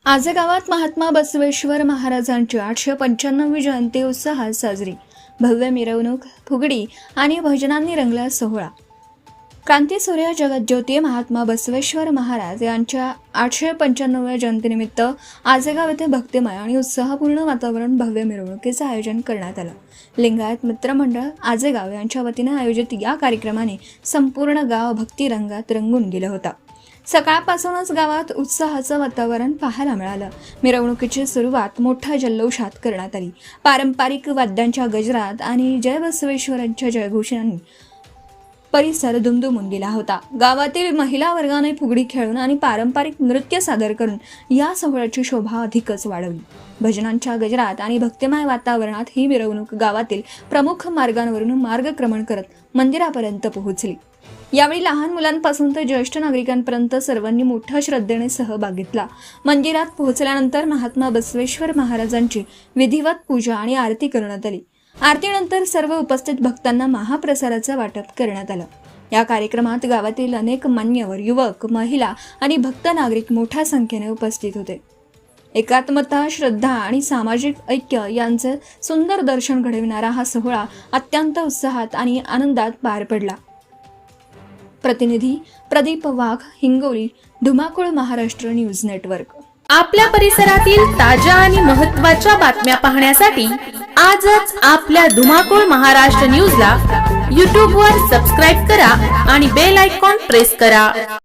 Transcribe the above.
आज गावात महात्मा बसवेश्वर महाराजांची 895वी जयंती उत्साहात साजरी। भव्य मिरवणूक, फुगडी आणि भजनांनी रंगला सोहळा। क्रांतीसूर्य जगज्योती महात्मा बसवेश्वर महाराज यांच्या 895व्या जयंतीनिमित्त आजेगाव येथे भक्तिमय आणि उत्साहपूर्ण वातावरण भव्य मिरवणुकीचे आयोजन करण्यात आलं। लिंगायत मित्रमंडळ आजेगाव यांच्या वतीने आयोजित या कार्यक्रमाने संपूर्ण गाव भक्ती रंगात रंगून गेलं होतं। सकाळपासूनच गावात उत्साहाचं वातावरण पाहायला मिळालं। मिरवणुकीची सुरुवात मोठ्या जल्लोषात करण्यात आली। पारंपरिक वाद्यांच्या गजरात आणि जय बसवेश्वरांच्या जयघोषांनी परिसर दुमदुमून गेला होता। गावातील महिला वर्गाने फुगडी खेळून आणि पारंपरिक नृत्य सादर करून या सोहळ्याची शोभा अधिकच वाढवली। भजनांच्या गजरात आणि भक्तिमय वातावरणात ही मिरवणूक गावातील प्रमुख मार्गांवरून मार्गक्रमण करत मंदिरापर्यंत पोहोचली। यावेळी लहान मुलांपासून ते ज्येष्ठ नागरिकांपर्यंत सर्वांनी मोठ्या श्रद्धेने सहभाग घेतला। मंदिरात पोहोचल्यानंतर महात्मा बसवेश्वर महाराजांची विधिवत पूजा आणि आरती करण्यात आली। आरतीनंतर सर्व उपस्थित भक्तांना महाप्रसादाचं वाटप करण्यात आलं। या कार्यक्रमात गावातील अनेक मान्यवर, युवक, महिला आणि भक्त नागरिक मोठ्या संख्येने उपस्थित होते। एकात्मता, श्रद्धा आणि सामाजिक ऐक्य यांचे सुंदर दर्शन घडविणारा हा सोहळा अत्यंत उत्साहात आणि आनंदात पार पडला। प्रतिनिधी प्रदीप वाघ, हिंगोली, धुमाकूळ, महाराष्ट्र न्यूज नेटवर्क। आपल्या परिसरातील ताज्या आणि महत्त्वाच्या बातम्या पाहण्यासाठी आजच आपल्या धुमाकूळ महाराष्ट्र न्यूजला YouTube वर सबस्क्राइब करा आणि बेल आयकॉन प्रेस करा।